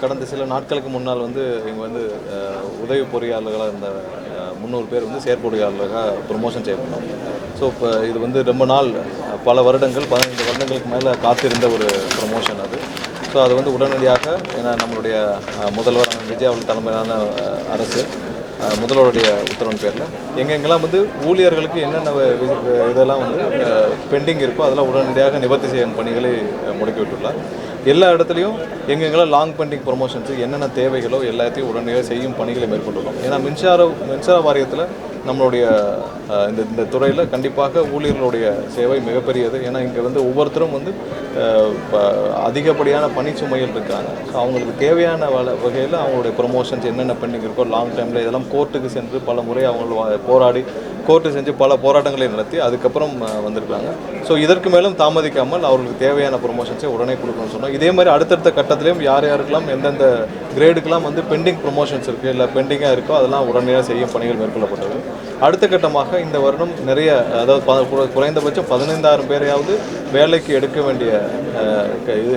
கடந்த சில நாட்களுக்கு முன்னால் வந்து இங்கே வந்து உதவி பொறியாளர்களாக இருந்த 300 பேர் வந்து செயற்பொறியாளர்களாக ப்ரொமோஷன் செய்யப்பட்டோம். ஸோ இப்போ இது வந்து ரொம்ப நாள் பல வருடங்கள் 15 வருடங்களுக்கு மேலே காத்திருந்த ஒரு ப்ரொமோஷன் அது. ஸோ அது வந்து உடனடியாக ஏன்னா நம்மளுடைய முதல்வர் விஜய் அவர்கள் தலைமையிலான அரசு முதல்வருடைய உத்தரவின் பேரில் எங்கெங்கெல்லாம் வந்து ஊழியர்களுக்கு என்னென்ன இதெல்லாம் வந்து பெண்டிங் இருக்கோ அதெல்லாம் உடனடியாக நிவர்த்தி செய்யும் பணிகளை முடுக்கி விட்டுள்ளார். எல்லா இடத்துலையும் எங்கெங்கெல்லாம் லாங் பெண்டிங் ப்ரொமோஷன்ஸு என்னென்ன தேவைகளோ எல்லாத்தையும் உடனடியாக செய்யும் பணிகளை மேற்கொண்டுள்ளோம். ஏன்னா மின்சார வாரியத்தில் நம்மளுடைய இந்த துறையில் கண்டிப்பாக ஊழியர்களுடைய சேவை மிகப்பெரியது. ஏன்னா இங்கே வந்து ஒவ்வொருத்தரும் வந்து அதிகப்படியான பணிச்சுமையில் இருக்காங்க. ஸோ அவங்களுக்கு தேவையான வகையில் அவங்களுடைய ப்ரொமோஷன்ஸ் என்னென்ன பெண்டிங் இருக்கோ லாங் டைமில் இதெல்லாம் கோர்ட்டுக்கு சென்று பல முறை அவங்க போராடி கோர்ட்டு செஞ்சு பல போராட்டங்களை நடத்தி அதுக்கப்புறம் வந்திருக்காங்க. ஸோ இதற்கு மேலும் தாமதிக்காமல் அவர்களுக்கு தேவையான ப்ரொமோஷன்ஸை உடனே கொடுக்கணும்னு சொன்னோம். இதே மாதிரி அடுத்தடுத்த கட்டத்திலையும் யாருக்கெல்லாம் எந்தெந்த கிரேடுக்கெல்லாம் வந்து பெண்டிங் ப்ரொமோஷன்ஸ் இருக்குது இல்லை பெண்டிங்காக இருக்கோ அதெல்லாம் உடனடியாக செய்யும் பணிகள் மேற்கொள்ளப்பட்டது. அடுத்த கட்டமாக இந்த வருடம் நிறைய அதாவது குறைந்தபட்சம் 15,000 பேரையாவது வேலைக்கு எடுக்க வேண்டிய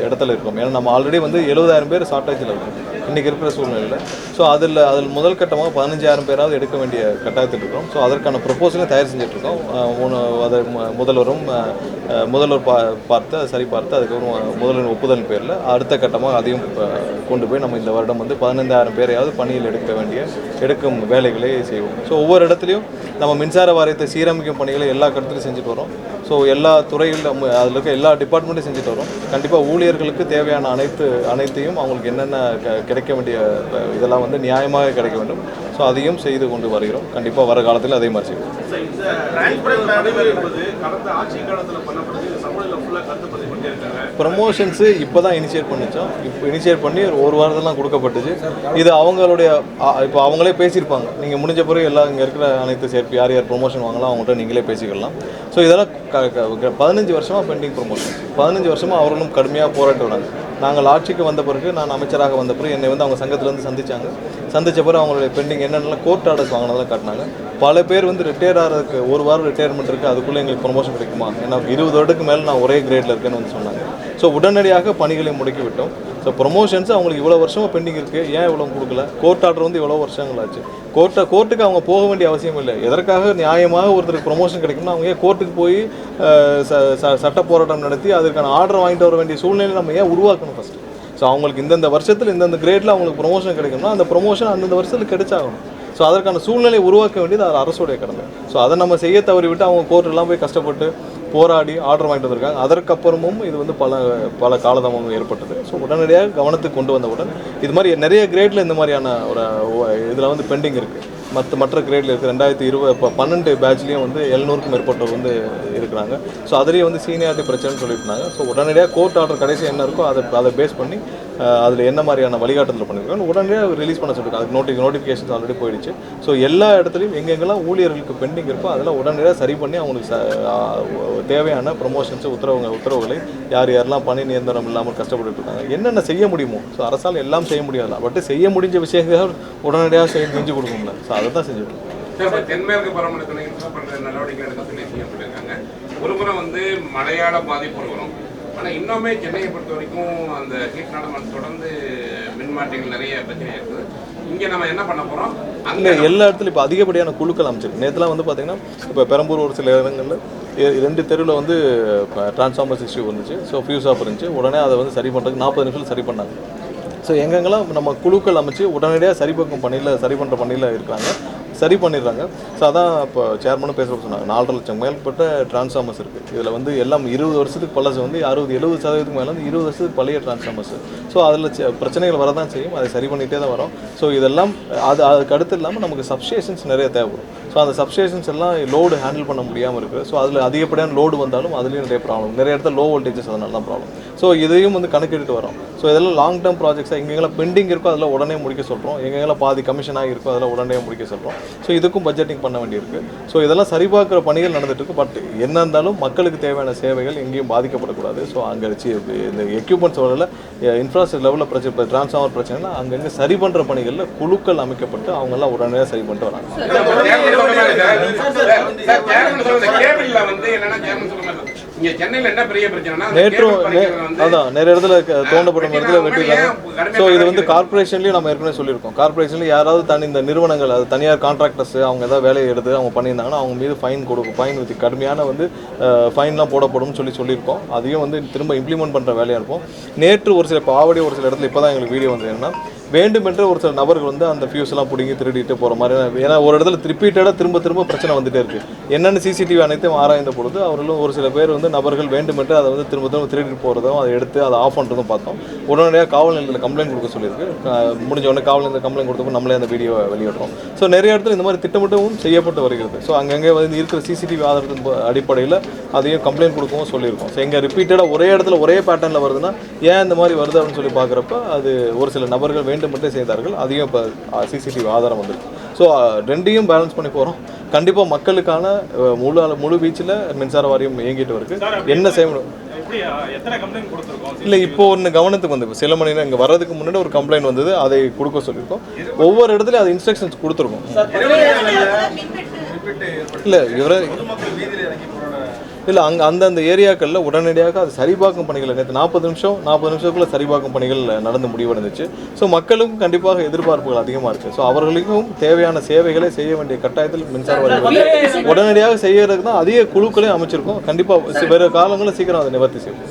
இடத்துல இருக்கும். ஏன்னா நம்ம ஆல்ரெடி வந்து 70,000 பேர் ஷார்ட்டேஜில் இருக்கும் இன்றைக்கி இருக்கிற சூழ்நிலையில். ஸோ அதில் முதல் கட்டமாக 15,000 பேராவது எடுக்க வேண்டிய கட்டாயத்தில் இருக்கிறோம். ஸோ அதற்கான ப்ரொப்போசலை தயார் செஞ்சிட்ருக்கோம். அதை முதல்வர் பார்த்து சரி பார்த்து அதுக்கப்புறம் முதல்வர் ஒப்புதல் பேரில் அடுத்த கட்டமாக அதையும் கொண்டு போய் நம்ம இந்த வருடம் வந்து 15,000 பேரையாவது பணியில் எடுக்கும் வேலைகளை செய்வோம். ஸோ ஒவ்வொரு இடத்துலையும் நம்ம மின்சார வாரியத்தை சீரமைக்கும் பணிகளை எல்லா கட்டத்திலையும் செஞ்சுட்டு வரோம். ஸோ எல்லா துறைகளிலும் அதில் இருக்க எல்லா டிபார்ட்மெண்ட்டையும் செஞ்சுட்டு வரோம். கண்டிப்பாக ஊழியர்களுக்கு தேவையான அனைத்தையும் அவங்களுக்கு என்னென்ன கிடைக்க வேண்டிய இதெல்லாம் வந்து நியாயமாக கிடைக்க வேண்டும். ஸோ அதையும் செய்து கொண்டு வருகிறோம். கண்டிப்பாக வர காலத்தில் அதே மாதிரி செய்வோம். ப்ரமோஷன்ஸு இப்போ தான் இனிஷியேட் பண்ணிச்சோம். இப்போ இனிஷியேட் பண்ணி ஒரு வாரத்தெல்லாம் கொடுக்கப்பட்டுச்சு. இது அவங்களுடைய இப்போ அவங்களே பேசியிருப்பாங்க. நீங்கள் முடிஞ்ச பிறகு எல்லாம் இங்கே இருக்கிற அனைத்து சேர்ப்பு யார் ப்ரொமோஷன் வாங்கலாம் அவங்கள்ட்ட நீங்களே பேசிக்கலாம். ஸோ இதெல்லாம் 15 வருஷமாக பெண்டிங் ப்ரொமோஷன். 15 வருஷமாக அவர்களும் கடுமையாக போராட்டு வராங்க. நாங்கள் ஆட்சிக்கு வந்த பிறகு நான் அமைச்சராக வந்த பிறகு என்னை வந்து அவங்க சங்கத்திலேருந்து சந்தித்த பிறகு அவங்களுடைய பெண்டிங் என்னென்னலாம் கோர்ட் ஆர்டர்ஸ் வாங்கினதெல்லாம் காட்டினாங்க. பல பேர் வந்து ரிட்டையர் ஆகிறதுக்கு ஒரு வாரம் ரிட்டையர்மெண்ட் இருக்குது, அதுக்குள்ளே எங்களுக்கு ப்ரொமோஷன் கிடைக்குமா, ஏன்னா 20 வருடத்துக்கு மேலே நான் ஒரே கிரேடில் இருக்கேன்னு வந்து சொன்னாங்க. ஸோ உடனடியாக பணிகளை முடக்கி விட்டோம். ஸோ ப்ரொமோஷன்ஸ் அவங்களுக்கு இவ்வளோ வருஷமாக பெண்டிங் இருக்குது, ஏன் இவ்வளோ கொடுக்கல? கோர்ட் ஆர்டர் வந்து இவ்வளோ வருஷங்கள் ஆச்சு. கோர்ட்டுக்கு அவங்க போக வேண்டிய அவசியம் இல்லை. எதற்காக நியாயமாக ஒருத்தருக்கு ப்ரொமோஷன் கிடைக்கும்னா அவங்க ஏன் கோர்ட்டுக்கு போய் சட்ட போராட்டம் நடத்தி அதற்கான ஆர்டர் வாங்கிட்டு வர வேண்டிய சூழ்நிலை நம்ம ஏன் உருவாக்கணும் ஃபஸ்ட்டு? ஸோ அவங்களுக்கு இந்தந்த வருஷத்தில் இந்தந்த கிரேடில் அவங்களுக்கு ப்ரொமோஷன் கிடைக்கும்னா அந்த ப்ரொமோஷன் அந்தந்த வருஷத்தில் கிடைச்சாகணும். ஸோ அதற்கான சூழ்நிலை உருவாக்க வேண்டியது அது அரசுடைய கடமை. ஸோ அதை நம்ம செய்ய தவறிவிட்டு அவங்க கோர்ட்டெல்லாம் போய் கஷ்டப்பட்டு போராடி ஆர்டர் வாங்கிட்டு வந்திருக்காங்க. அதற்கப்புறமும் இது வந்து பல காலதாமம் ஏற்பட்டது. ஸோ உடனடியாக கவனத்துக்கு கொண்டு வந்தவுடன் இது மாதிரி நிறைய கிரேடில் இந்த மாதிரியான ஒரு இதில் வந்து பெண்டிங் இருக்குது. மற்ற கிரேடில் இருக்குது. 2012 பேட்ச்லேயும் வந்து 700க்கும் மேற்பட்டவர் வந்து இருக்கிறாங்க. ஸோ அதிலேயே வந்து சீனியாரிட்டி பிரச்சனைன்னு சொல்லியிருந்தாங்க. ஸோ உடனடியாக கோர்ட் ஆர்டர் கடைசி என்ன இருக்கோ அதை பேஸ் பண்ணி அதில் என்ன மாதிரியான வழிகாட்டுதல் பண்ணியிருக்காங்க உடனடியாக ரிலீஸ் பண்ண சொல்லியிருக்காங்க. அதுக்கு நோட்டிஃபிகேஷன்ஸ் ஆல்ரெடி போயிடுச்சு. ஸோ எல்லா இடத்துலையும் எங்கெங்கெல்லாம் ஊழியர்களுக்கு பெண்டிங் இருக்கோ அதெல்லாம் உடனடியாக சரி பண்ணி அவங்களுக்கு தேவையான ப்ரொமோஷன்ஸு உத்தரவுகளை யாரெல்லாம் பணி நிரந்தரம் இல்லாமல் கஷ்டப்பட்டு இருக்காங்க என்னென்ன செய்ய முடியுமோ. ஸோ அரசால் எல்லாம் செய்ய முடியாது, பட் செய்ய முடிஞ்ச விஷயங்கள் உடனடியாக செஞ்சு கொடுக்கும்ல. ஸோ அதை தான் செஞ்சுருக்கோம். தென்மேற்கு பருவமழை பண்ணுற நடவடிக்கை எடுக்க சொல்லி செய்யப்பட்டிருக்காங்க. ஒரு புறம் வந்து மழையால பாதிப்பு வரும். ஆனால் இன்னுமே சென்னையை பொறுத்த வரைக்கும் அந்த ஹீட் நடனம் தொடர்ந்து மின்மாற்றிகள் நிறைய பிரச்சனை இருக்குது. இங்கே நம்ம என்ன பண்ண போகிறோம்? அங்கே எல்லா இடத்துலையும் இப்போ அதிகப்படியான குழுக்கள் அமைச்சிருக்கு. நேற்றுலாம் வந்து பார்த்திங்கன்னா இப்போ பெரம்பூர் ஒரு சில இடங்களில் 2 தெருவில் வந்து டிரான்ஸ்ஃபார்மர் இஷ்யூ வந்துச்சு. ஸோ ஃபியூஸ் ஆஃப் இருந்துச்சு. உடனே அதை வந்து சரி பண்ணுறதுக்கு 40 நிமிஷத்தில் சரி பண்ணாங்க. ஸோ எங்கெங்கெல்லாம் நம்ம குழுக்கள் அமைச்சு உடனடியாக சரி பண்ணுற பணியில் இருக்கிறாங்க, சரி பண்ணிடுறாங்க. ஸோ அதான் இப்போ சேர்மனும் பேச சொன்னாங்க. 4.5 லட்சம் மேற்பட்ட டிரான்ஸ்ஃபார்மர்ஸ் இருக்குது. இதில் வந்து எல்லாம் 20 வருஷத்துக்கு பழசு வந்து 60-70% மேலே வந்து 20 வருஷத்துக்கு பழைய டிரான்ஸ்ஃபார்மர்ஸ். ஸோ அதில் பிரச்சனைகள் வரதான் செய்யும். அதை சரி பண்ணிகிட்டே தான் வரோம். ஸோ இதெல்லாம் அதுக்கு அடுத்து இல்லாமல் நமக்கு சப்ஸ்டேஷன்ஸ் நிறைய தேவைப்படும். ஸோ அந்த சப்ஸ்டேஷன்ஸ் எல்லாம் லோடு ஹேண்டில் பண்ண முடியாமல் இருக்குது. ஸோ அதில் அதிகப்படியான லோடு வந்தாலும் அதுலேயும் நிறைய ப்ராப்ளம், நிறைய இடத்துல லோ வோல்டேஜஸ் அதனால தான் ப்ராப்ளம். ஸோ இதையும் வந்து கணக்கெடுத்து வரோம். ஸோ இதெல்லாம் லாங் டேர்ம் ப்ராஜெக்ட்ஸாக எங்கெங்கெல்லாம் பெண்டிங் இருக்கோ அதில் உடனே முடிக்க சொல்கிறோம். எங்கெங்கெல்லாம் பாதி கமிஷன் ஆகிருக்கோ அதில் உடனே முடிக்க சொல்கிறோம். ஸோ இதுக்கும் பட்ஜெட்டிங் பண்ண வேண்டியிருக்கு. ஸோ இதெல்லாம் சரிபார்க்குற பணிகள் நடந்துகிட்ருக்கு. பட் என்ன இருந்தாலும் மக்களுக்கு தேவையான சேவைகள் எங்கேயும் பாதிக்கப்படக்கூடாது. ஸோ அங்கே இந்த எக்யூப்மெண்ட்ஸ் வரல இன்ஃப்ராஸ்ட்ரக்சர் லெவலில் பிரச்சனை டிரான்ஸ்ஃபார்மர் பிரச்சனைனா அங்கங்கே சரி பண்ணுற பணிகளில் குழுக்கள் அமைக்கப்பட்டு அவங்கெல்லாம் உடனடியாக சரி பண்ணிட்டு வராங்க. இங்க சென்னையில என்ன பெரிய பிரச்சனைனா நேற்றும் அதான் நிறைய இடத்துல தோண்டப்பட்ட இடத்துல வெட்டிருக்காங்க. ஸோ இது வந்து கார்பரேஷன்லேயும் நம்ம ஏற்கனவே சொல்லியிருக்கோம். கார்பரேஷன்லேயும் யாராவது இந்த நிறுவனங்கள் அது தனியார் கான்ட்ராக்டர்ஸ் அவங்க ஏதாவது வேலையை எடுத்து அவங்க பண்ணியிருந்தாங்கன்னா அவங்க மீது ஃபைன் கொடுக்கும். ஃபைன் வச்சு கடுமையான வந்து ஃபைன்லாம் போடப்படும் சொல்லியிருக்கோம். அதையும் வந்து திரும்ப இம்ப்ளிமெண்ட் பண்ணுற வேலையாக இருக்கும். நேற்று ஒரு சில ஆவடி ஒரு சில இடத்துல இப்போ தான் எங்களுக்கு வீடியோ வந்து என்னன்னா வேண்டுமென்று ஒரு சில நபர்கள் வந்து அந்த ஃபியூஸ்லாம் பிடிங்கி திருடிட்டு போகிற மாதிரி. ஏன்னா ஒரு இடத்துல ரிப்பீட்டடாக திரும்ப பிரச்சனை வந்துட்டே இருக்குது. என்னென்னு சிசிடிவி அனைத்தையும் ஆராய்ந்த பொழுது அவர்களும் ஒரு சில பேர் வந்து நபர்கள் வேண்டுமென்று அதை வந்து திரும்ப திருடிட்டு போகிறதும் அதை எடுத்து அதை ஆஃப் பண்ணுறதும் பார்த்தோம். உடனடியாக காவல் நிலையத்தில் கம்ப்ளைண்ட் கொடுக்க சொல்லியிருக்கு. முடிஞ்ச உடனே காவல் நிலையத்தில் கம்ப்ளைண்ட் கொடுத்தப்போ நம்மளே அந்த வீடியோ வெளியிடுறோம். ஸோ நிறைய இடத்துல இந்த மாதிரி திட்டமிட்டவும் செய்யப்பட்டு வருகிறது. ஸோ அங்கங்கே வந்து இருக்கிற சிசிடிவி ஆதாரத்தின் அடிப்படையில் அதையும் கம்ப்ளைண்ட் கொடுக்கவும் சொல்லியிருக்கோம். ஸோ எங்கே ரிப்பீட்டடாக ஒரே இடத்துல ஒரே பேட்டர்னில் வருதுன்னா ஏன் இந்த மாதிரி வருது அப்படின்னு சொல்லி பார்க்குறப்ப அது ஒரு சில நபர்கள் வேண்டுமென்றே செய்தார்கள். அதையும் இப்போ சிசிடிவி ஆதாரம் வந்துருக்கு. ஸோ ரெண்டையும் பேலன்ஸ் பண்ணி போகிறோம். கண்டிப்பாக மக்களுக்கான முழு வீச்சில் மின்சார வாரியம் இயங்கிட்டு வருது. என்ன செய்யணும் இல்லை இப்போ ஒன்று கவனத்துக்கு வந்து சில மணி நேரம் இங்கே வர்றதுக்கு முன்னாடி ஒரு கம்ப்ளைண்ட் வந்தது. அதை கொடுக்க சொல்லியிருக்கோம். ஒவ்வொரு இடத்துலையும் அது இன்ஸ்ட்ரக்ஷன்ஸ் கொடுத்துருக்கோம். இல்லை இவரை இல்லை அந்தந்த ஏரியாக்களில் உடனடியாக அது சரிபார்க்கும் பணிகள் நேற்று 40 நிமிஷத்துக்குள்ளே சரிபார்க்கும் பணிகள் நடந்து முடிவடைந்துச்சு. ஸோ மக்களுக்கும் கண்டிப்பாக எதிர்பார்ப்புகள் அதிகமாக இருக்குது. ஸோ அவர்களுக்கும் தேவையான சேவைகளை செய்ய வேண்டிய கட்டாயத்தில் மின்சார வாரியம் உடனடியாக செய்யறதுக்கு தான் அதிக குழுக்களையும் அமைச்சிருக்கோம். கண்டிப்பாக வேறு காலங்களில் சீக்கிரம் அதை நிவர்த்தி செய்யும்.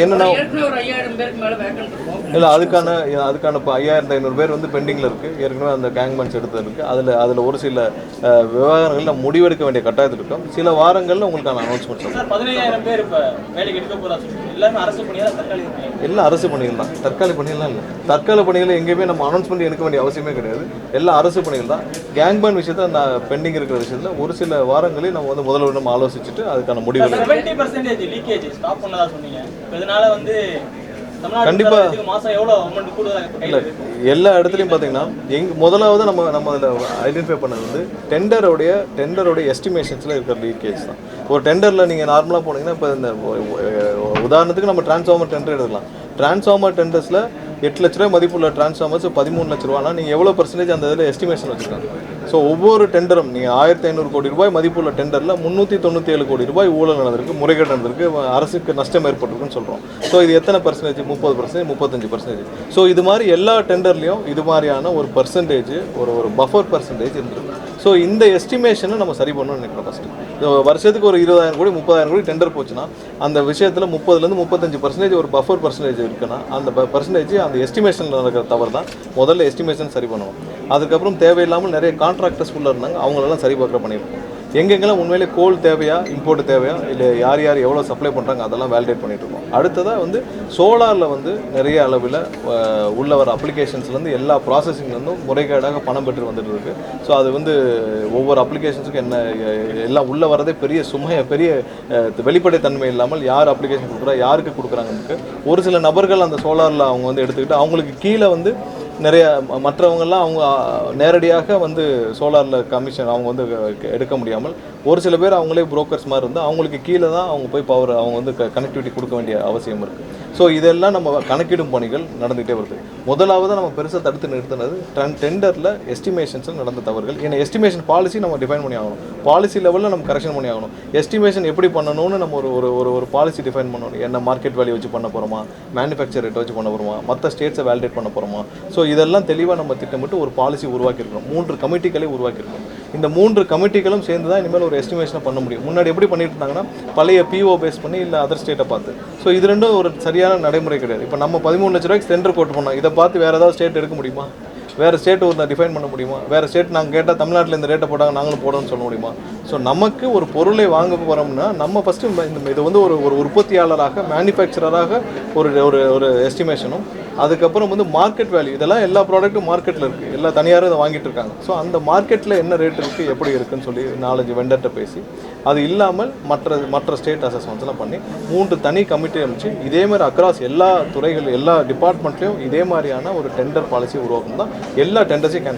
என்னன்னா இல்லை அதுக்கான இப்போ 5500 பேர் வந்து பெண்டிங்கில் இருக்குது. ஏற்கனவே அந்த கேங்மேன்ஸ் எடுத்தது இருக்குது. அதில் ஒரு சில விவகாரங்கள் நம்ம முடிவெடுக்க வேண்டிய கட்டாயத்தில் இருக்கும். சில வாரங்களில் உங்களுக்கான அனௌன்ஸ்மெண்ட் 15,000 பேர் இப்போ வேலைக்கு எடுக்க போகிறாங்க. எல்லாமே அரசு பணியாக எல்லாம் அரசு பணிகள் தான். தற்காலிக பணிகள்லாம் இல்லை. தற்காலிக பணிகளை எங்கேயுமே நம்ம அனௌன்ஸ்மெண்ட் எடுக்க வேண்டிய அவசியமே கிடையாது. எல்லாம் அரசு பணிகள் தான். கேங்மேன் விஷயத்தை நான் பெண்டிங் இருக்கிற விஷயத்தில் ஒரு சில வாரங்களில் நம்ம வந்து முதல்வர் நம்ம ஆலோசிச்சுட்டு அதுக்கான முடிவு 70% லீக்கேஜ் ஸ்டாப் பண்ணதா சொன்னீங்க. இதனால வந்து கண்டிப்பாக இல்லை எல்லா இடத்துலையும் பார்த்தீங்கன்னா முதலாவது நம்ம அதில் ஐடென்டிஃபை பண்ணது வந்து டெண்டருடைய எஸ்டிமேஷன்ஸில் இருக்கிற லீக்கேஜ் தான். ஒரு டெண்டரில் நீங்கள் நார்மலாக போனீங்கன்னா இப்போ இந்த உதாரணத்துக்கு நம்ம டிரான்ஸ்ஃபார்மர் டெண்டர் எடுக்கலாம். டிரான்ஸ்ஃபார்மர் டெண்டர்ஸில் 8 லட்ச ரூபாய் மதிப்புள்ள டிரான்ஸ்ஃபார்மர்ஸ் 13 லட்ச ரூபானா நீங்கள் எவ்வளோ பர்சன்டேஜ் அந்த இதில் எஸ்டிமேஷன் வச்சுருக்காங்க. ஸோ ஒவ்வொரு டெண்டரும் நீங்கள் 1500 கோடி ரூபாய் மதிப்புள்ள டெண்டரில் 397 கோடி ரூபாய் ஊழல் நடந்திருக்கு, முறைகேடு நடந்திருக்கு, அரசுக்கு நஷ்டம் ஏற்பட்டிருக்குன்னு சொல்கிறோம். ஸோ இது எத்தனை பர்சன்டேஜ்? 30%, 35%. ஸோ இது மாதிரி எல்லா டெண்டர்லையும் இது மாதிரியான ஒரு பர்சன்டேஜ் ஒரு பஃபர் பர்சன்டேஜ் இருந்திருக்கு. ஸோ இந்த எஸ்டிமேஷனை நம்ம சரி பண்ணணும்னு நினைக்கிறோம். ஃபஸ்ட்டு வருஷத்துக்கு ஒரு 20,000 கோடி 30,000 கோடி டெண்டர் போச்சுன்னா அந்த விஷயத்தில் 30% 35% ஒரு பஃபர் பர்சன்டேஜ் இருக்குன்னா அந்த பர்சன்டேஜ் அந்த எஸ்டிமேஷனில் நடக்கிற தவறு தான். முதல்ல எஸ்டிமேஷன் சரி பண்ணணும். அதுக்கப்புறம் தேவையில்லாமல் நிறைய கான்ட்ராக்டர்ஸ் உள்ளே இருந்தாங்க, அவங்களெல்லாம் சரி பார்க்குற பண்ணியிருக்கோம். எங்கெங்கெல்லாம் உண்மையிலே கோல் தேவையா இம்போர்ட் தேவையா இல்லை யார் எவ்வளோ சப்ளை பண்ணுறாங்க அதெல்லாம் வேலிடேட் பண்ணிகிட்டு இருக்கோம். அடுத்ததாக வந்து சோலாரில் வந்து நிறைய அளவில் உள்ள வர அப்ளிகேஷன்ஸ்லேருந்து எல்லா ப்ராசஸிங்லேருந்தும் முறைகேடாக பணம் பெற்று வந்துட்டு இருக்கு. ஸோ அது வந்து ஒவ்வொரு அப்ளிகேஷன்ஸுக்கும் என்ன எல்லாம் உள்ளே வரதே பெரிய வெளிப்படைத்தன்மை இல்லாமல் யார் அப்ளிகேஷன் கொடுக்குறா யாருக்கு கொடுக்குறாங்கன்னு ஒரு சில நபர்கள் அந்த சோலாரில் அவங்க வந்து எடுத்துக்கிட்டு அவங்களுக்கு கீழே வந்து நிறைய மற்றவங்கெல்லாம் அவங்க நேரடியாக வந்து சோலாரில் கமிஷன் அவங்க வந்து எடுக்க முடியாமல் ஒரு சில பேர் அவங்களே புரோக்கர்ஸ் மாதிரி இருந்து அவங்களுக்கு கீழே தான் அவங்க போய் பவர் அவங்க வந்து கனெக்டிவிட்டி கொடுக்க வேண்டிய அவசியம் இருக்குது. ஸோ இதெல்லாம் நம்ம கணக்கிடும் பணிகள் நடந்துகிட்டே வருது. முதலாவது நம்ம பெருசாக தடுத்து நிறுத்தினது டெண்டரில் எஸ்டிமேஷன்ஸில் நடந்த தவறுகள். ஏன்னா எஸ்டிமேஷன் பாலிசி நம்ம டிஃபைன் பண்ணி ஆகணும். பாலிசி லெவலில் நம்ம கரெக்ஷன் பண்ணி ஆகணும். எஸ்டிமேஷன் எப்படி பண்ணணும்னு நம்ம ஒரு பாலிசி டிஃபைன் பண்ணணும். என்ன மார்க்கெட் வேல்யூ வச்சு பண்ண போகிறோமா, மேனுஃபேக்சர் ரேட் வச்சு பண்ண போகிறோமா, மற்ற ஸ்டேட்ஸை வேலிடேட் பண்ண போகிறோமா. ஸோ இதெல்லாம் தெளிவாக நம்ம திட்டமிட்டு ஒரு பாலிசி உருவாக்கியிருக்கோம். 3 கமிட்டிகளை உருவாக்கியிருக்கோம். இந்த 3 கமிட்டிகளும் சேர்ந்து தான் இனிமேல் ஒரு எஸ்டிமேஷனை பண்ண முடியும். முன்னாடி எப்படி பண்ணிட்டு இருந்தாங்கன்னா பழைய பிஓ பேஸ் பண்ணி இல்லை அதர் ஸ்டேட்டை பார்த்து. ஸோ இது ரெண்டும் ஒரு சரியான நடைமுறை கிடையாது. இப்போ நம்ம 13 லட்ச ரூபாய்க்கு டெண்டர் கோட் பண்ணோம். இதை பார்த்து வேறு ஏதாவது ஸ்டேட் எடுக்க முடியுமா? வேறு ஸ்டேட் ஒரு டிஃபைன் பண்ண முடியுமா? வேறு ஸ்டேட் நாங்கள் கேட்டால் தமிழ்நாட்டில் இந்த ரேட்டை போட்டாங்க நாங்களும் போடணும்னு சொல்ல முடியுமா? ஸோ நமக்கு ஒரு பொருளை வாங்க போகிறோம்னா நம்ம ஃபஸ்ட்டு இது வந்து ஒரு உற்பத்தியாளராக மேனுஃபேக்சரராக ஒரு எஸ்டிமேஷனும் அதுக்கப்புறம் வந்து மார்க்கெட் வேல்யூ இதெல்லாம் எல்லா ப்ராடக்ட்டும் மார்க்கெட்டில் இருக்குது. எல்லா தனியாரும் இதை வாங்கிட்டு இருக்காங்க. ஸோ அந்த மார்க்கெட்டில் என்ன ரேட் இருக்குது எப்படி இருக்குன்னு சொல்லி 4-5 வெண்டர்கிட்ட பேசி அது இல்லாமல் மற்ற ஸ்டேட் அசஸ்மெண்ட்ஸ்லாம் பண்ணி 3 தனி கமிட்டி அமைச்சு இதே மாதிரி அக்ராஸ் எல்லா துறைகள் எல்லா டிபார்ட்மெண்ட்லேயும் இதே மாதிரியான ஒரு டெண்டர் பாலிசி உருவாக்கணும் தான். எல்லா டெண்டர்ஸையும்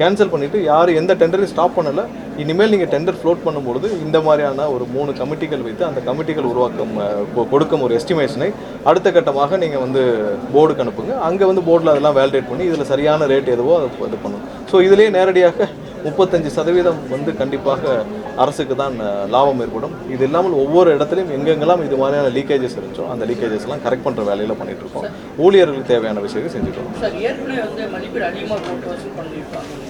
கேன்சல் பண்ணிவிட்டு யார் எந்த டெண்டரையும் ஸ்டாப் பண்ணலை. இனிமேல் நீங்கள் டெண்டர் ஃப்ளோட் பண்ணும்போது இந்த மாதிரியான ஒரு 3 கமிட்டிகள் வைத்து அந்த கமிட்டிகள் கொடுக்கும் ஒரு எஸ்டிமேஷனை அடுத்த கட்டமாக நீங்கள் வந்து போர்டுக்கு அனுப்புங்க. அங்கே வந்து போர்டில் அதெல்லாம் வேலிடேட் பண்ணி இதில் சரியான ரேட் எதுவோ அதை இது பண்ணணும். ஸோ இதிலே நேரடியாக 35% வந்து கண்டிப்பாக அரசுக்கு தான் லாபம் ஏற்படும். இது இல்லாமல் ஒவ்வொரு இடத்துலையும் எங்கெங்கெல்லாம் இது மாதிரியான லீக்கேஜஸ் இருந்துச்சோ அந்த லீக்கேஜஸ்லாம் கரெக்ட் பண்ணுற வேலையில் பண்ணிட்டு இருக்கோம். ஊழியர்களுக்கு தேவையான விஷயத்தை செஞ்சுட்டு இருக்கோம். சார், ஏற்கனவே வந்து மதிப்பீடு அதிகமாக போட்டு வசூல் பண்ணியிருப்பாங்க.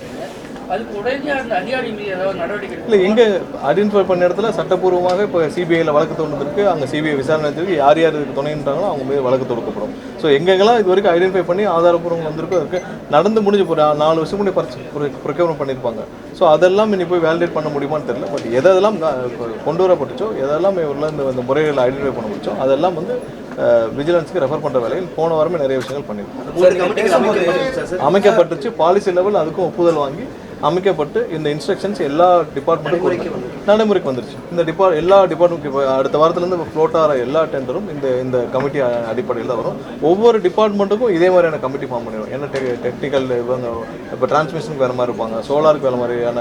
அதுக்கு உடனடியாக அந்த அதிகாரி மீது ஏதாவது நடவடிக்கை இல்லை, எங்கே ஐடென்டிஃபை பண்ண இடத்துல சட்டப்பூர்வமாக இப்போ சிபிஐயில் வழக்கு தொடுத்திருக்கு. அங்கே சிபிஐ விசாரணை வச்சிருக்கு. யார் யார் இதுக்கு துணைன்றாங்களோ அவங்க மீது வழக்கு தொடுக்கப்படும். ஸோ எங்கெங்கெல்லாம் இது வரைக்கும் ஐடென்டிஃபை பண்ணி ஆதாரப்பூர்வம் வந்திருக்கோ அதுக்கு நடந்து முடிஞ்சு ஒரு 4 வருஷம் முன்னாடி ப்ரொக்யூர்மெண்ட் பண்ணியிருப்பாங்க. ஸோ அதெல்லாம் இனி போய் வேலிடேட் பண்ண முடியுமான்னு தெரியல. பட் எதெல்லாம் கொண்டு வரப்பட்டுச்சோ எதெல்லாம் இவரில் இந்த முறைகளை ஐடென்டிஃபை பண்ண முடிச்சோ அதெல்லாம் வந்து விஜிலன்ஸுக்கு ரெஃபர் பண்ணுற வேலையில் போன வாரமே நிறைய விஷயங்கள் பண்ணியிருக்கோம். அமைக்கப்பட்டுச்சு. பாலிசி லெவல் அதுக்கும் ஒப்புதல் வாங்கி அமைக்கப்பட்டு இந்த இன்ஸ்ட்ரக்ஷன்ஸ் எல்லா டிபார்ட்மெண்ட்டுக்கும் நடைமுறைக்கு வந்துருச்சு. இந்த எல்லா டிபார்ட்மெண்ட் இப்போ அடுத்த வாரத்துலேருந்து ஃப்ளோட் ஆகிற எல்லா டெண்டரும் இந்த கமிட்டி அடிப்படையில் தான் வரும். ஒவ்வொரு டிபார்ட்மெண்ட்டுக்கும் இதே மாதிரியான கமிட்டி ஃபார்ம் பண்ணிடுவோம். ஏன்னா டெக்னிக்கல் இவங்க இப்போ டிரான்ஸ்மிஷனுக்கு வேறு மாதிரி இருப்பாங்க, சோலாருக்கு வேறு மாதிரியான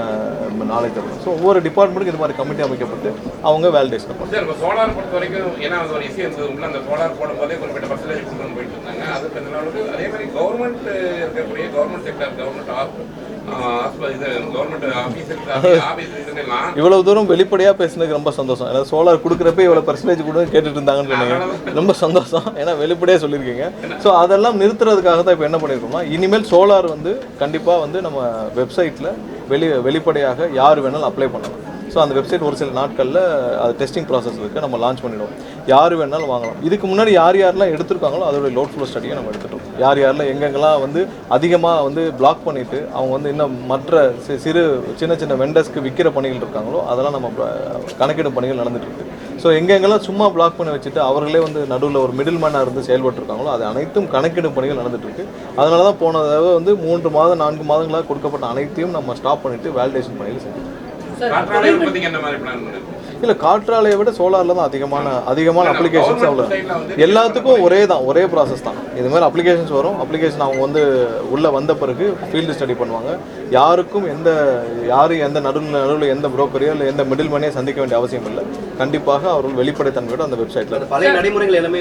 நாலேஜ் இருக்கும். ஸோ ஒவ்வொரு டிபார்ட்மெண்ட்டுக்கு இது மாதிரி கமிட்டி அமைக்கப்பட்டு அவங்க வேலிடேஷன் பண்ணுவாங்க. சோலார் பொறுத்த வரைக்கும் ஏன்னா ஒரு விஷயம் இருந்தது, அந்த சோலார் போடும்போதே குறிப்பிட்ட பர்சன்டேஜ் கொடுக்கணும் போயிட்டு இருந்தாங்க. அதுக்கு அந்த அளவுக்கு அதே மாதிரி கவர்மெண்ட் இருக்கக்கூடிய கவர்மெண்ட் செக்டர் இவ்வளவு தூரம் வெளிப்படையா பேசுனதுக்கு ரொம்ப சந்தோஷம். ஏன்னா சோலார் கொடுக்குறப்ப இவ்வளவு பர்சன்டேஜ் கூட கேட்டுட்டு இருந்தாங்கன்னு சொன்னீங்க. ரொம்ப சந்தோஷம். ஏன்னா வெளிப்படையா சொல்லியிருக்கீங்க. ஸோ அதெல்லாம் நிறுத்துறதுக்காக தான் இப்போ என்ன பண்ணியிருக்கோம்னா இனிமேல் சோலார் வந்து கண்டிப்பாக வந்து நம்ம வெப்சைட்டில் வெளிப்படையாக யார் வேணாலும் அப்ளை பண்ணலாம். ஸோ அந்த வெப்சைட் ஒரு சில நாட்களில் அது டெஸ்டிங் ப்ராசஸ் இருக்குது, நம்ம லான்ச் பண்ணிவிடுவோம். யார் வேணாலும் வாங்கலாம். இதுக்கு முன்னாடி யாரெல்லாம் எடுத்திருக்காங்களோ அதோட லோட் ஃப்ளோ ஸ்டடியை நம்ம எடுத்துட்டோம். யாரெல்லாம் எங்கெங்கெல்லாம் வந்து அதிகமாக வந்து பிளாக் பண்ணிவிட்டு அவங்க வந்து இன்னும் மற்ற சின்ன சின்ன வெண்டர்ஸ்க்கு விற்கிற பணிகள் இருக்காங்களோ அதெல்லாம் நம்ம கணக்கிடும் பணிகள் நடந்துகிட்டு இருக்குது. ஸோ எங்கெங்கெல்லாம் சும்மா பிளாக் பண்ணி வச்சுட்டு அவர்களே வந்து நடுவில் ஒரு மிடில் மேனாக இருந்து செயல்பட்டுருக்காங்களோ அது அனைத்தும் கணக்கிடும் பணிகள் நடந்துகிட்டு இருக்குது. அதனால தான் போன தடவை வந்து 3 மாதம் 4 மாதங்களாக கொடுக்கப்பட்ட அனைத்தையும் நம்ம ஸ்டாப் பண்ணிவிட்டு வேலிடேஷன் பணிகள் செஞ்சோம். இல்லை, காற்றாலையை விட சோலாரில் தான் அதிகமான அப்ளிகேஷன்ஸ். அவ்வளோ எல்லாத்துக்கும் ஒரே ப்ராசஸ் தான். இது மாதிரி அப்ளிகேஷன்ஸ் வரும். அப்ளிகேஷன் அவங்க வந்து உள்ளே வந்த பிறகு ஃபீல்டு ஸ்டடி பண்ணுவாங்க. யாருக்கும் எந்த நடுவில் எந்த புரோக்கரையோ இல்லை எந்த மிடில் மேனையோ சந்திக்க வேண்டிய அவசியம் இல்லை. கண்டிப்பாக அவர்கள் வெளிப்படைத்தன்மையோட அந்த வெப்சைட்டில் பழைய நடைமுறைகள் எல்லாமே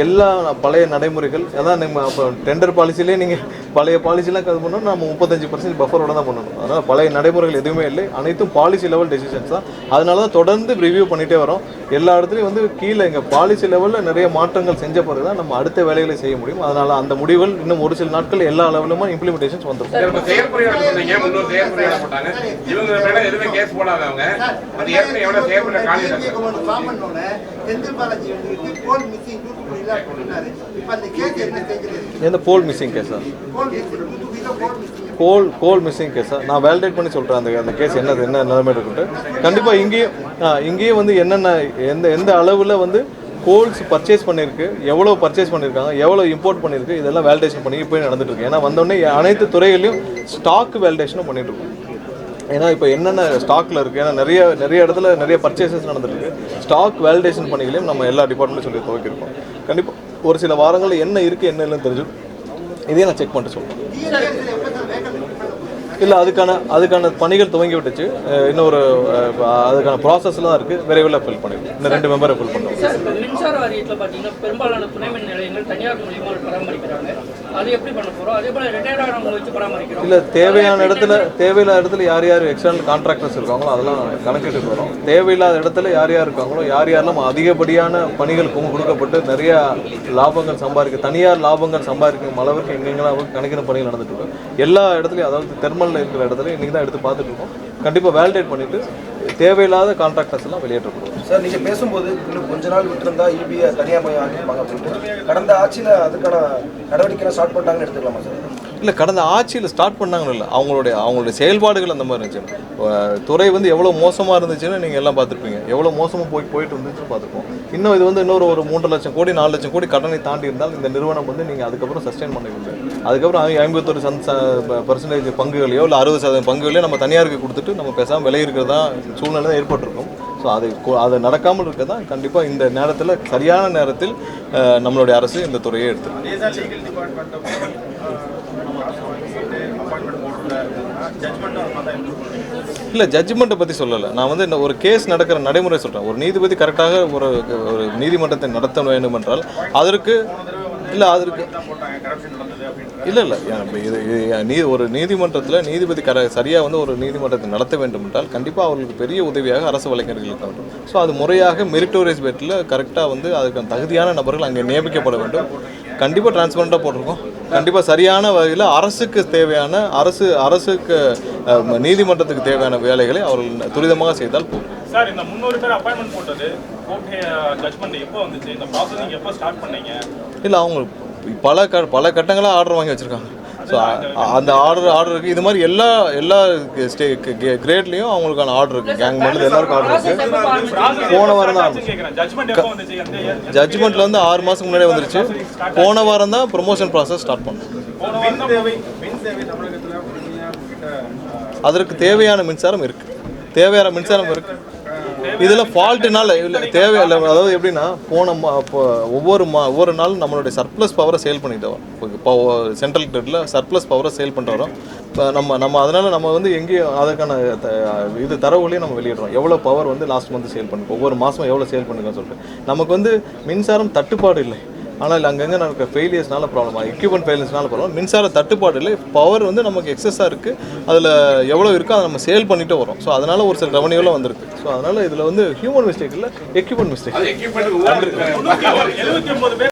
எல்லா பழைய நடைமுறைகள் அதான் நம்ம அப்போ டெண்டர் பாலிசிலே நீங்கள் பழைய பாலிசிலாம் இது பண்ணணும். நம்ம 35% பஃபரோட தான் பண்ணணும். அதனால் பழைய நடைமுறைகள் எதுவுமே இல்லை. அனைத்தும் பாலிசி லெவல் டெசிஷன்ஸ் தான். அதனால தான் தொடர்ந்து ரிவ்யூ பண்ணிகிட்டே வரோம். எல்லா இடத்துலையும் வந்து கீழே எங்கள் பாலிசி லெவலில் நிறைய மாற்றங்கள் செஞ்ச பிறகு தான் நம்ம அடுத்த வேலைகளை செய்ய முடியும். அதனால் அந்த முடிவுகள் இன்னும் ஒரு சில நாட்கள் எல்லா லெவலுமே இம்ப்ளிமெண்டேஷன்ஸ் வந்துடும். எந்த போல் மிஸ்ஸிங் கேஸா? கோல் மிஸ்ஸிங் கேஸா? நான் வேலிடேட் பண்ணி சொல்கிறேன் அந்த கேஸ் என்ன நிலைமை இருக்குன்ட்டு. கண்டிப்பாக இங்கேயும் வந்து எந்த அளவில் வந்து கோல்ஸ் பர்ச்சேஸ் பண்ணியிருக்கு, எவ்வளோ பர்ச்சேஸ் பண்ணியிருக்காங்க, எவ்வளோ இம்போர்ட் பண்ணியிருக்கு, இதெல்லாம் வேலிடேஷன் பண்ணி இப்போ நடந்துட்டு இருக்கு. ஏன்னா வந்தோடனே அனைத்து துறைகளையும் ஸ்டாக் வேலிடேஷனும் பண்ணிட்டு இருக்கோம். ஏன்னா இப்போ என்னென்ன ஸ்டாக்கில் இருக்குது, ஏன்னா நிறைய இடத்துல நிறைய பர்ச்சேசஸ் நடந்துட்டு இருக்கு. ஸ்டாக் வேலிடேஷன் பணிகளையும் நம்ம எல்லா டிபார்ட்மெண்ட்டும் சொல்லி துவக்கியிருக்கோம். கண்டிப்பாக ஒரு சில வாரங்களில் என்ன இருக்குது என்ன இல்லைன்னு தெரிஞ்சு இதையும் நான் செக் பண்ணிட்டு சொல்கிறேன். இல்லை, அதுக்கான பணிகள் துவங்கி விட்டுச்சு. இன்னொரு அதுக்கான ப்ராசஸ்லாம் இருக்குது. விரைவில் ஃபில் பண்ணிடுவோம். இன்னும் 2 மெம்பரை ஃபில் பண்ணுறோம். மின்சார வாரியத்தில் பார்த்தீங்கன்னா பெரும்பாலான துணை மின் நிலையங்கள் தனியார் மூலியமாக பராமரிக்கிறாங்க. அது எப்படி பண்ண போகிறோம்? அதே போல் ரிட்டையர்ட் ஆனவங்களை வச்சு பராமரிக்கிறோம். இல்லை, தேவையான இடத்துல யார் எக்ஸ்டர்னல் கான்ட்ராக்டர்ஸ் இருக்காங்களோ அதெல்லாம் கணக்கிட்டு வரும். தேவையில்லாத இடத்துல யார் இருக்காங்களோ யாரெல்லாம் அதிகப்படியான பணிகள் கொடுக்கப்பட்டு நிறைய லாபங்கள் தனியார் லாபங்கள் சம்பாதிக்கும் அளவுக்கு எங்கெங்கெல்லாம் கணக்கிடும் பணிகள் நடந்துட்டு இருக்கும். எல்லா இடத்துலையும், அதாவது தெர்மல் இருக்கிற இடத்துல இன்னைக்கு தான் எடுத்து பார்த்துட்டு இருக்கோம். கண்டிப்பாக வேலிடேட் பண்ணிட்டு தேவையில்லாத கான்ட்ராக்டர்ஸ் எல்லாம் வெளியேற்றப்படுவோம். சார், நீங்கள் பேசும்போது இன்னும் கொஞ்ச நாள் விட்டுருந்தா இபிஐ தனியாக போய் ஆக்கிப்பாங்க அப்படின்ட்டு கடந்த ஆட்சியில் அதுக்கான நடவடிக்கைலாம் ஸ்டார்ட் பண்ணிட்டாங்கன்னு எடுத்துக்கலாமா சார்? இல்லை, கடந்த ஆட்சியில் ஸ்டார்ட் பண்ணாங்கன்னு இல்லை, அவங்களுடைய செயல்பாடுகள் அந்த மாதிரி இருந்துச்சு. துறை வந்து எவ்வளோ மோசமாக இருந்துச்சுன்னு நீங்கள் எல்லாம் பார்த்துருப்பீங்க. எவ்வளோ மோசமாக போயிட்டு இருந்துச்சுன்னு பார்த்துருப்போம். இன்னும் இது வந்து இன்னொரு 3 லட்சம் கோடி 4 லட்சம் கோடி கடனை தாண்டி இருந்தால் இந்த நிறுவனம் வந்து நீங்கள் அதுக்கப்புறம் சஸ்டெயின் பண்ணிக்கல. அதுக்கப்புறம் 51% பங்குகளையோ இல்லை 60% பங்குகளையோ நம்ம தனியாருக்கு கொடுத்துட்டு நம்ம பேசாமல் விலை இருக்கிறதா சூழ்நிலை தான் ஏற்பட்டிருக்கும். ஸோ அது நடக்காமல் இருக்க தான் கண்டிப்பாக இந்த நேரத்தில் சரியான நேரத்தில் நம்மளுடைய அரசு இந்த துறையை எடுத்து இல்லை, ஜட்ஜ்மெண்ட்டை பற்றி சொல்லலை. நான் வந்து இந்த ஒரு கேஸ் நடக்கிற நடைமுறை சொல்கிறேன். ஒரு நீதிபதி கரெக்டாக ஒரு நீதிமன்றத்தை நடத்த வேண்டும் என்றால் அதற்கு இல்லை அதற்கு இல்லை இது ஒரு நீதிமன்றத்தில் நீதிபதி சரியாக வந்து ஒரு நீதிமன்றத்தை நடத்த வேண்டும் என்றால் கண்டிப்பாக அவர்களுக்கு பெரிய உதவியாக அரசு வழக்கறிஞர்களுக்கு வேண்டும். ஸோ அது முறையாக மெரிட்டோரியஸ் பேட்டில் கரெக்டாக வந்து அதுக்கு தகுதியான நபர்கள் அங்கே நியமிக்கப்பட வேண்டும். கண்டிப்பாக டிரான்ஸ்பரண்ட்டாக போட்டிருக்கோம். கண்டிப்பாக சரியான வகையில் அரசுக்கு தேவையான அரசுக்கு நீதிமன்றத்துக்கு தேவையான வேலைகளை அவர்கள் துரிதமாக செய்தால் போதும். சார், இந்த 300 பேர் அப்பாயின்மெண்ட் போட்டது கோர்ட் ஜட்ஜ்மெண்ட் எப்போ வந்துச்சு? இந்த ப்ராசஸிங் எப்போ ஸ்டார்ட் பண்ணீங்க? இல்லை அவங்க பல கட்டங்களாக ஆர்டர் வாங்கி வச்சுருக்காங்க. ஸோ அந்த ஆர்டருக்கு இது மாதிரி எல்லா கிரேட்லேயும் அவங்களுக்கான ஆர்டர் இருக்குது. கேங் மேலே எல்லாருக்கும் ஆர்டர் இருக்குது. போன வாரம் தான் ஜட்ஜ்மெண்ட்டில் வந்து 6 மாதத்துக்கு முன்னாடியே வந்துருச்சு. போன வாரம் தான் ப்ரொமோஷன் ப்ராசஸ் ஸ்டார்ட் பண்ணோம். அதற்கு தேவையான மின்சாரம் இருக்குது. இதில் ஃபால்ட்டுனால இல்லை தேவையில்லை. அதாவது எப்படின்னா ஒவ்வொரு நாளும் நம்மளுடைய சர்ப்ளஸ் பவரை சேல் பண்ணிட்டு வரோம். இப்போ சென்ட்ரல் கிரிட்ல சர்ப்ளஸ் பவரை சேல் பண்ணிட்டு வரோம். இப்போ நம்ம அதனால் நம்ம வந்து எங்கேயும் அதுக்கான தரவுகளையும் நம்ம வெளியிடுறோம். எவ்வளோ பவர் வந்து லாஸ்ட் மந்த் சேல் பண்ணி ஒவ்வொரு மாதமும் எவ்வளோ சேல் பண்ணிருக்கோம்னு சொல்லிட்டு நமக்கு வந்து மின்சாரம் தட்டுப்பாடு இல்லை. ஆனால் அங்கங்கே நமக்கு ஃபெயிலியர்ஸ்னால ப்ராப்ளம், எக்யூப்மெண்ட் ஃபெயிலியர்ஸ்னால ப்ராப்ளம். மின்சார தட்டுப்பாடு இல்லை, பவர் வந்து நமக்கு எக்ஸஸாக இருக்குது. அதில் எவ்வளோ இருக்கோ அதை நம்ம சேல் பண்ணிட்டு வரோம். ஸோ அதனால் ஒரு சில ரெவன்யூலாம் வந்திருக்கு. ஸோ அதனால் இதில் வந்து ஹியூமன் மிஸ்டேக் இல்லை, எக்யூப்மெண்ட் மிஸ்டேக்.